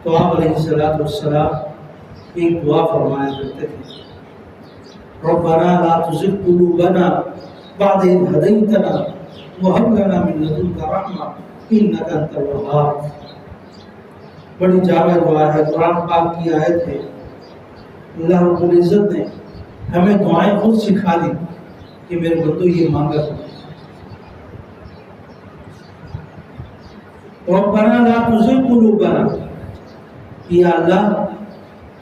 تو آپ علیہ السلام ایک دعا فرمایا کرتے تھے، ربنا لا تزغ قلوبنا بعد إذ هديتنا وهب لنا من لدنك رحمة إنك أنت الوهاب۔ بڑی جامع دعا ہے، قرآن پاک کی آیت ہے۔ اللہ رب العزت نے ہمیں دعائیں خود سکھا دی کہ میرے بندو یہ مانگا کرو۔ ربنا لا تزغ قلوبنا، یا اللہ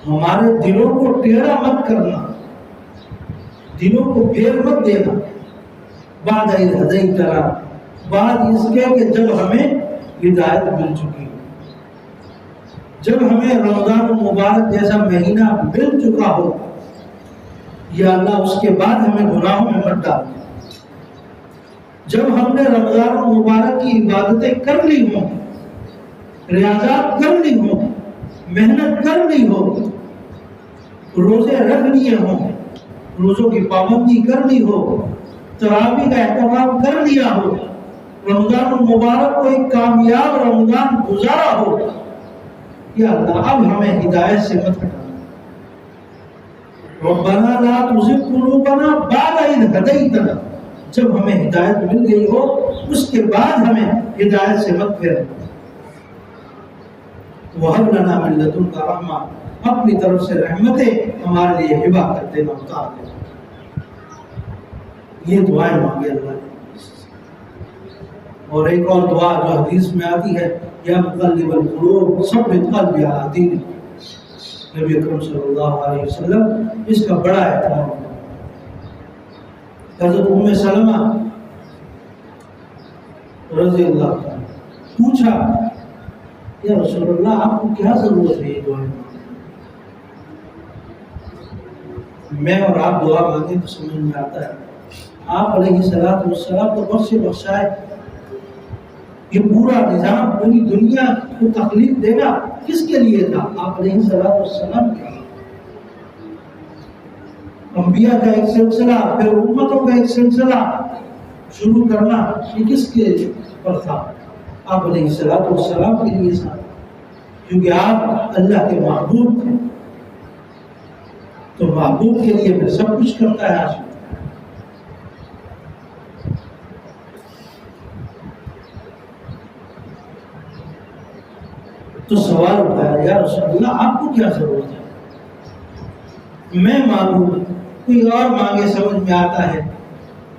ہمارے دلوں کو ٹیڑھا مت کرنا، دلوں کو پھیر مت دینا، بعد إذ هديتنا، بعد اس کے کہ جب ہمیں ہدایت مل چکی ہو، جب ہمیں رمضان مبارک جیسا مہینہ مل چکا ہو، یا اللہ اس کے بعد ہمیں گناہوں میں مت ڈال۔ جب ہم نے رمضان مبارک کی عبادتیں کر لی ہوں، ریاضات کر لی ہوں، محنت کر لی ہو، روزے رکھ لیے ہوں، روزوں کی پابندی کر لی ہو، تراویح کا اہتمام کر لیا ہو، رمضان مبارک کو ایک کامیاب رمضان گزارا ہو، یا اللہ اب ہمیں ہدایت سے مت ہٹا۔ ربنا لا تزغ قلوبنا بعد إذ هديتنا، جب ہمیں ہدایت مل گئی ہو اس کے بعد ہمیں ہدایت سے مت پھیر۔ وَهَبْ لَنَا مِن لَّدُنكَ رَحْمَةً، اپنی طرف سے رحمتیں ہمارے لیے ہبہ کر دینا، اتار دینا۔ یہ دعائیں مانگے اللہ نے۔ اور ایک اور دعا جو حدیث میں آتی ہے، یا مقلب القلوب ثبت قلبی علی دینک، نبی اکرم صلی اللہ علیہ وسلم اس کا بڑا اہتمام ہے۔ حضرت ام سلمہ رضی اللہ عنہ پوچھا، یا رسول اللہ آپ کو کیا ضرورت ہے یہ دعا؟ میں اور آپ دعا مانگیں تو سمجھ میں آتا ہے، آپ علیہ السلام تو بخش بخشائے، یہ پورا نظام پوری دنیا کو تخلیق دینا کس کے لیے تھا؟ آپ علیہ السلام کے لیے۔ انبیاء کا ایک سلسلہ، پھر امتوں کا ایک سلسلہ شروع کرنا، یہ کس کے پر تھا؟ آپ علیہ السلام کے لیے تھا، کیونکہ آپ اللہ کے محبوب تھے، تو محبوب کے لیے پھر سب کچھ کرتا ہے آج۔ تو سوال اٹھایا، یا رسول اللہ آپ کو کیا ضرورت ہے؟ میں مانگوں، کوئی اور مانگے سمجھ میں آتا ہے،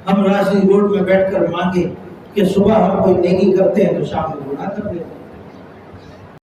ہم راضی روڈ میں بیٹھ کر مانگے کہ صبح ہم کوئی نیکی کرتے ہیں تو شام میں گناہ کر دیتے ہیں۔